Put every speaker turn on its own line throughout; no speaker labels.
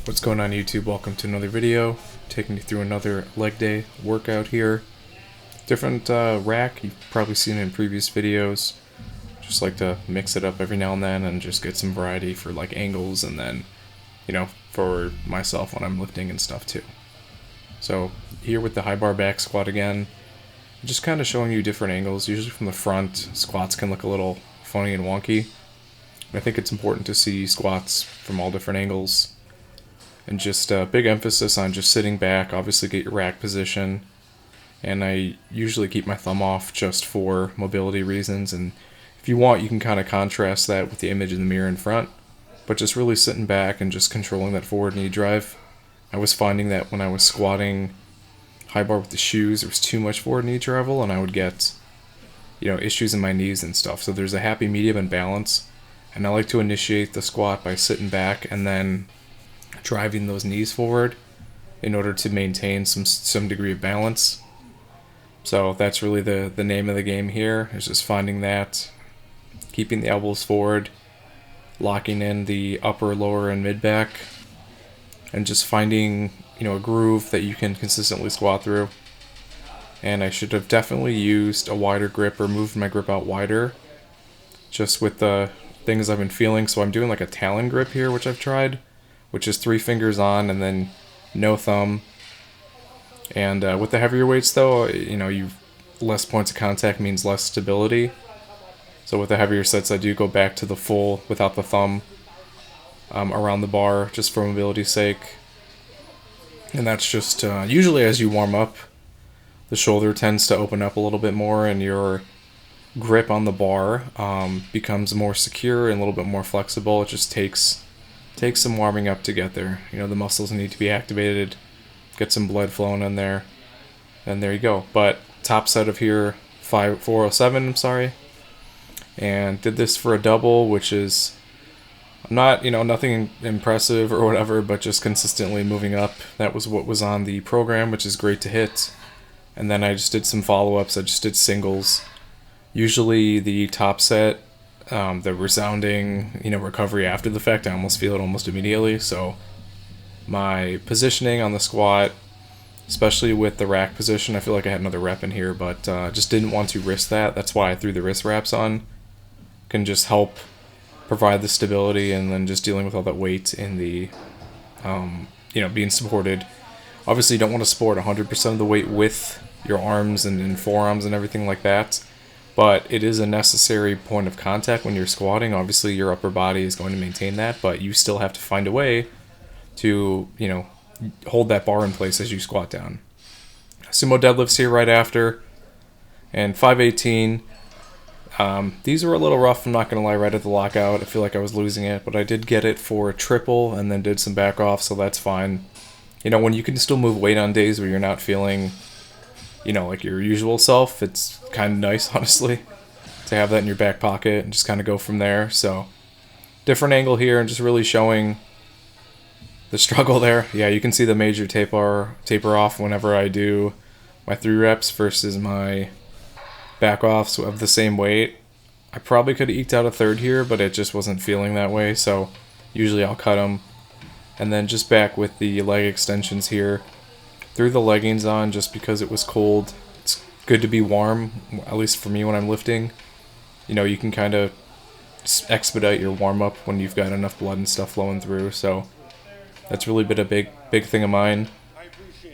What's going on YouTube? Welcome to another video, taking you through another leg day workout here. Different rack, you've probably seen it in previous videos. Just like to mix it up every now and then and just get some variety for like angles and then, for myself when I'm lifting and stuff too. So here with the high bar back squat again, just kind of showing you different angles. Usually from the front, squats can look a little funny and wonky. I think it's important to see squats from all different angles. And just a big emphasis on just sitting back, obviously get your rack position. And I usually keep my thumb off just for mobility reasons. And if you want, you can kind of contrast that with the image in the mirror in front. But just really sitting back and just controlling that forward knee drive. I was finding that when I was squatting high bar with the shoes, there was too much forward knee travel and I would get, issues in my knees and stuff. So there's a happy medium and balance. And I like to initiate the squat by sitting back and then driving those knees forward in order to maintain some degree of balance. So that's really the name of the game here, is just finding that, keeping the elbows forward, locking in the upper, lower, and mid back, and just finding a groove that you can consistently squat through. And I should have definitely used a wider grip or moved my grip out wider, just with the things I've been feeling. So I'm doing like a Talon grip here, which I've tried, which is 3 fingers on and then no thumb. And with the heavier weights though, less points of contact means less stability. So with the heavier sets, I do go back to the full without the thumb around the bar, just for mobility's sake. And that's just usually as you warm up, the shoulder tends to open up a little bit more and your grip on the bar becomes more secure and a little bit more flexible. It just takes some warming up to get there. The muscles need to be activated, get some blood flowing in there, and there you go. But top set of here, 407, and did this for a double, which is not, nothing impressive or whatever, but just consistently moving up. That was what was on the program, which is great to hit. And then I just did some follow-ups. I just did singles. Usually the top set, the resounding, recovery after the fact, I almost feel it almost immediately. So my positioning on the squat, especially with the rack position, I feel like I had another rep in here, but just didn't want to risk that. That's why I threw the wrist wraps on. Can just help provide the stability, and then just dealing with all that weight in the, being supported. Obviously, you don't want to support 100% of the weight with your arms and forearms and everything like that. But it is a necessary point of contact when you're squatting. Obviously, your upper body is going to maintain that, but you still have to find a way to, hold that bar in place as you squat down. Sumo deadlifts here right after, and 518. These were a little rough, I'm not going to lie, right at the lockout. I feel like I was losing it, but I did get it for a triple and then did some back off, so that's fine. When you can still move weight on days where you're not feeling like your usual self, it's kind of nice, honestly, to have that in your back pocket and just kind of go from there. So, different angle here and just really showing the struggle there. Yeah, you can see the major taper off whenever I do my 3 reps versus my back offs of the same weight. I probably could have eked out a third here, but it just wasn't feeling that way, so usually I'll cut them. And then just back with the leg extensions here. Threw the leggings on just because it was cold. It's good to be warm, at least for me when I'm lifting. You can kind of expedite your warm-up when you've got enough blood and stuff flowing through. So that's really been a big thing of mine.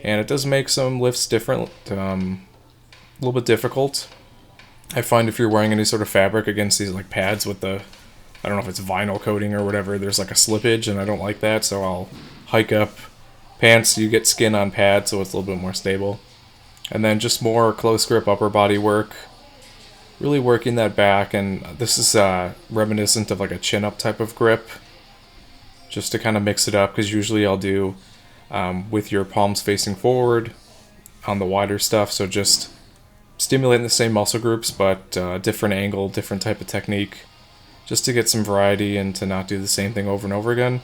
And it does make some lifts different, a little bit difficult. I find if you're wearing any sort of fabric against these like pads with the, I don't know if it's vinyl coating or whatever, there's like a slippage, and I don't like that, so I'll hike up pants. You get skin on pads, so it's a little bit more stable. And then just more close grip upper body work, really working that back. And this is reminiscent of like a chin up type of grip, just to kind of mix it up, because usually I'll do with your palms facing forward on the wider stuff. So just stimulating the same muscle groups, but different angle, different type of technique, just to get some variety and to not do the same thing over and over again.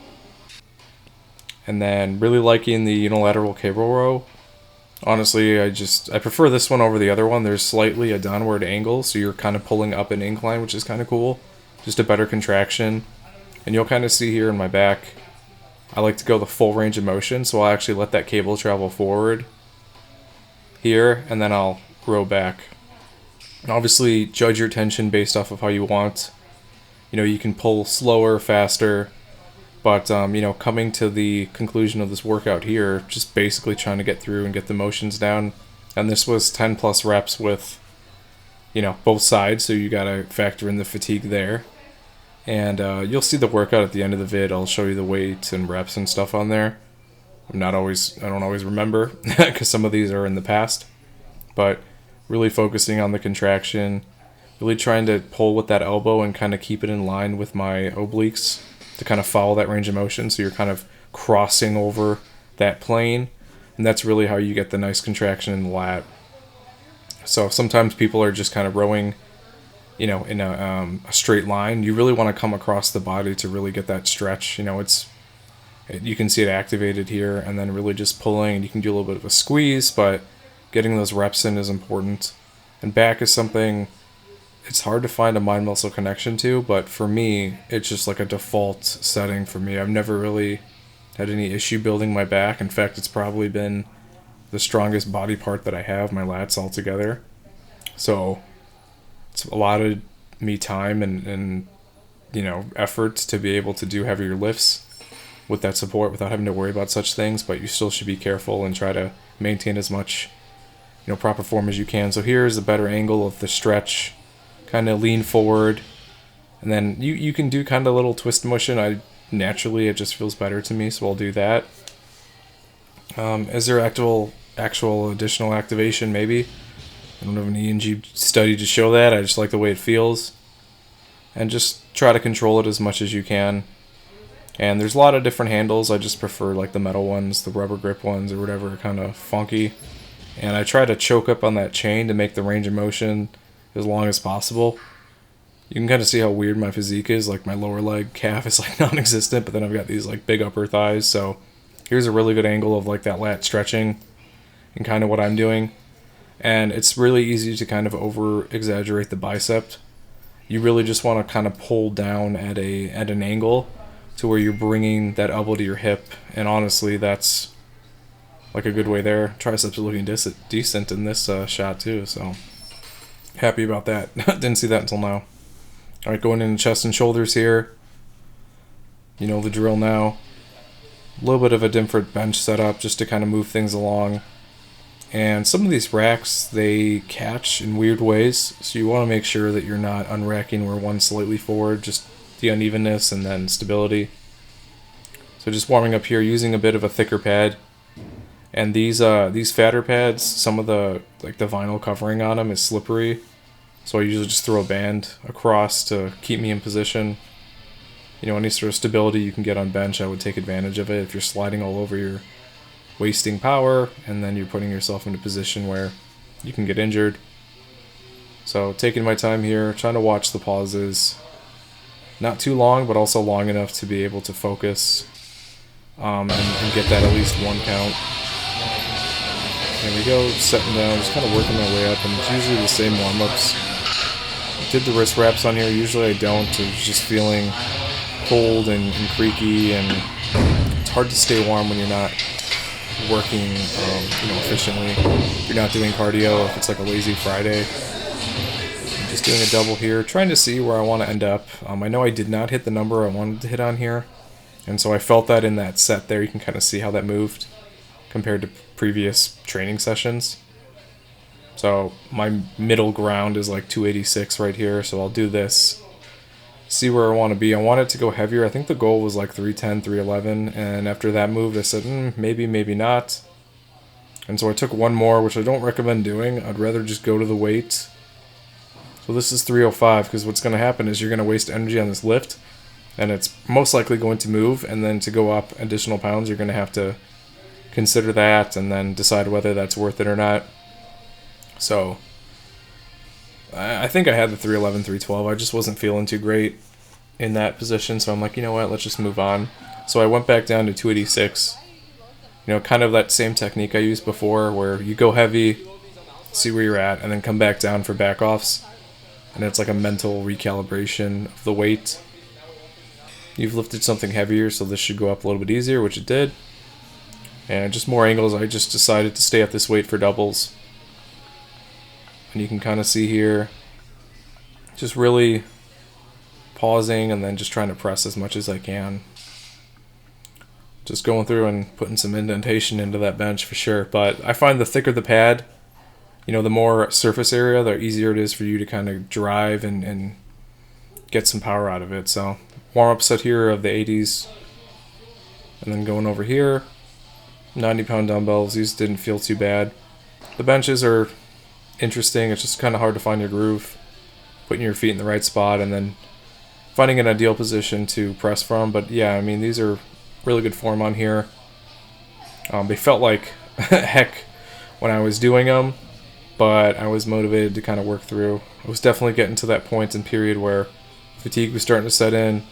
And then really liking the unilateral cable row. Honestly, I prefer this one over the other one. There's slightly a downward angle, so you're kind of pulling up an incline, which is kind of cool. Just a better contraction. And you'll kind of see here in my back, I like to go the full range of motion, so I'll actually let that cable travel forward here, and then I'll row back. And obviously, judge your tension based off of how you want. You know, you can pull slower, faster, but, you know, coming to the conclusion of this workout here, just basically trying to get through and get the motions down. And this was 10 plus reps with, you know, both sides, so you gotta factor in the fatigue there. And you'll see the workout at the end of the vid. I'll show you the weights and reps and stuff on there. I don't always remember, because some of these are in the past. But really focusing on the contraction, really trying to pull with that elbow and kind of keep it in line with my obliques to kind of follow that range of motion, so you're kind of crossing over that plane, and that's really how you get the nice contraction in the lat. So sometimes people are just kind of rowing, you know, in a straight line. You really want to come across the body to really get that stretch. You know, you can see it activated here, and then really just pulling. You can do a little bit of a squeeze, but getting those reps in is important. And back is something it's hard to find a mind-muscle connection to, but for me, it's just like a default setting for me. I've never really had any issue building my back. In fact, it's probably been the strongest body part that I have, my lats all together. So it's allotted me time and you know, effort to be able to do heavier lifts with that support without having to worry about such things, but you still should be careful and try to maintain as much, you know, proper form as you can. So here's a better angle of the stretch. Kind of lean forward, and then you can do kind of a little twist motion. Naturally, it just feels better to me, so I'll do that. Is there actual additional activation? Maybe. I don't have an ENG study to show that. I just like the way it feels, and just try to control it as much as you can. And there's a lot of different handles. I just prefer like the metal ones, the rubber grip ones, or whatever, kind of funky. And I try to choke up on that chain to make the range of motion as long as possible. You can kind of see how weird my physique is. Like my lower leg calf is like non-existent, but then I've got these like big upper thighs. So here's a really good angle of like that lat stretching and kind of what I'm doing. And it's really easy to kind of over exaggerate the bicep. You really just want to kind of pull down at an angle to where you're bringing that elbow to your hip. And honestly, that's like a good way there. Triceps are looking decent in this shot too, so happy about that. Didn't see that until now. Alright, going into chest and shoulders here. You know the drill now. A little bit of a different bench setup just to kind of move things along. And some of these racks, they catch in weird ways, so you want to make sure that you're not unracking where one's slightly forward, just the unevenness and then stability. So just warming up here, using a bit of a thicker pad. And these fatter pads, some of the vinyl covering on them is slippery, so I usually just throw a band across to keep me in position. You know, any sort of stability you can get on bench, I would take advantage of it. If you're sliding all over, you're wasting power, and then you're putting yourself in a position where you can get injured. So taking my time here, trying to watch the pauses. Not too long, but also long enough to be able to focus and get that at least one count. There we go, setting down, just kind of working my way up, and it's usually the same warm-ups. Did the wrist wraps on here, usually I don't. It's just feeling cold and creaky, and it's hard to stay warm when you're not working you know, efficiently. If you're not doing cardio, if it's like a lazy Friday. I'm just doing a double here, trying to see where I want to end up. I know I did not hit the number I wanted to hit on here, and so I felt that in that set there. You can kind of see how that moved compared to previous training sessions. So my middle ground is like 286 right here, so I'll do this, see where I want to be. I want it to go heavier. I think the goal was like 310, 311, and after that move I said maybe not. And so I took one more, which I don't recommend doing. I'd rather just go to the weight. So this is 305, because what's going to happen is you're going to waste energy on this lift, and it's most likely going to move, and then to go up additional pounds you're going to have to consider that and then decide whether that's worth it or not. So I think I had the 311, 312. I just wasn't feeling too great in that position, so I'm like, you know what, let's just move on. So I went back down to 286. You know, kind of that same technique I used before, where you go heavy, see where you're at, and then come back down for back-offs. And it's like a mental recalibration of the weight. you've lifted something heavier, so this should go up a little bit easier, which it did. And just more angles, I just decided to stay at this weight for doubles. And you can kind of see here, just really pausing and then just trying to press as much as I can. Just going through and putting some indentation into that bench for sure. But I find the thicker the pad, you know, the more surface area, the easier it is for you to kind of drive and get some power out of it. So warm-up set here of the 80s. And then going over here, 90-pound dumbbells. These didn't feel too bad. The benches are interesting. It's just kind of hard to find your groove, putting your feet in the right spot, and then finding an ideal position to press from. But yeah, I mean, these are really good form on here. They felt like heck when I was doing them, but I was motivated to kind of work through. I was definitely getting to that point and period where fatigue was starting to set in,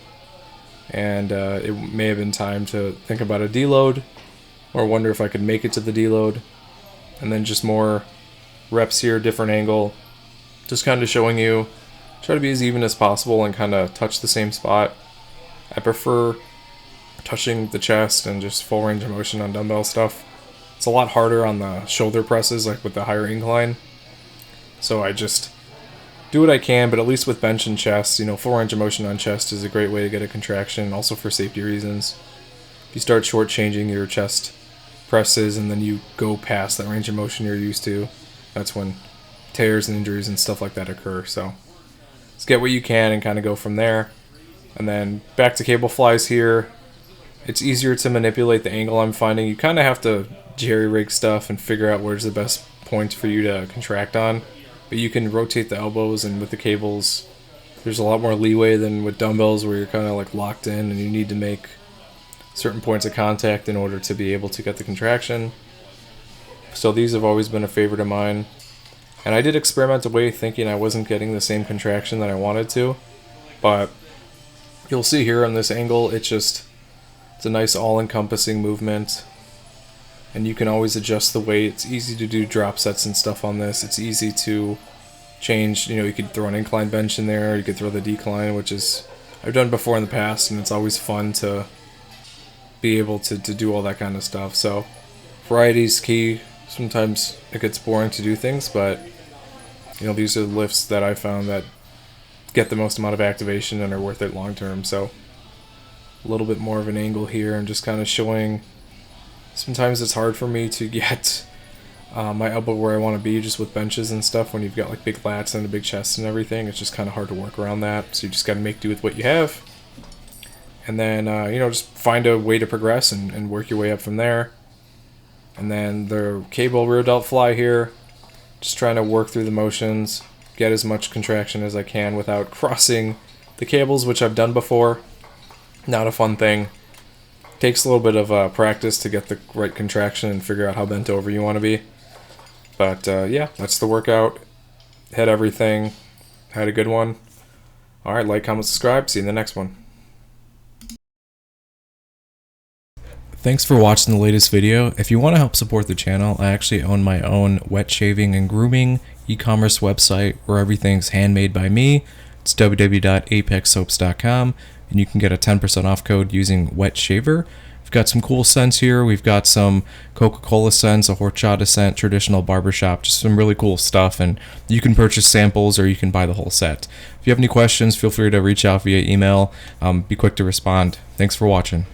and it may have been time to think about a deload or wonder if I could make it to the deload. And then just more reps here, different angle, just kind of showing you, try to be as even as possible and kind of touch the same spot. I prefer touching the chest and just full range of motion on dumbbell stuff. It's a lot harder on the shoulder presses, like with the higher incline. So I just do what I can, but at least with bench and chest, you know, full range of motion on chest is a great way to get a contraction, also for safety reasons. If you start shortchanging your chest presses and then you go past that range of motion you're used to, that's when tears and injuries and stuff like that occur. So let's get what you can and kind of go from there. And then back to cable flies here. It's easier to manipulate the angle, I'm finding. You kind of have to jerry-rig stuff and figure out where's the best point for you to contract on. But you can rotate the elbows, and with the cables, there's a lot more leeway than with dumbbells where you're kind of like locked in and you need to make certain points of contact in order to be able to get the contraction. So these have always been a favorite of mine. And I did experiment away thinking I wasn't getting the same contraction that I wanted to. But you'll see here on this angle, it's a nice all-encompassing movement. And you can always adjust the weight. It's easy to do drop sets and stuff on this. It's easy to change, you know, you could throw an incline bench in there, you could throw the decline, which is I've done before in the past, and it's always fun to be able to do all that kind of stuff. So variety is key. Sometimes it gets boring to do things, but you know, these are the lifts that I found that get the most amount of activation and are worth it long term. So a little bit more of an angle here and just kind of showing. Sometimes it's hard for me to get my elbow where I want to be just with benches and stuff when you've got like big lats and a big chest and everything. It's just kind of hard to work around that, so you just got to make do with what you have. And then you know, just find a way to progress and work your way up from there. And then the cable rear delt fly here, just trying to work through the motions, get as much contraction as I can without crossing the cables, which I've done before. Not a fun thing. Takes a little bit of practice to get the right contraction and figure out how bent over you want to be. But yeah, that's the workout. Hit everything. Had a good one. Alright, like, comment, subscribe. See you in the next one. Thanks for watching the latest video. If you want to help support the channel, I actually own my own wet shaving and grooming e-commerce website where everything's handmade by me. It's www.apexsoaps.com, and you can get a 10% off code using wet shaver. We've got some cool scents here. We've got some Coca-Cola scents, a horchata scent, traditional barbershop, just some really cool stuff, and you can purchase samples or you can buy the whole set. If you have any questions, feel free to reach out via email. Be quick to respond. Thanks for watching.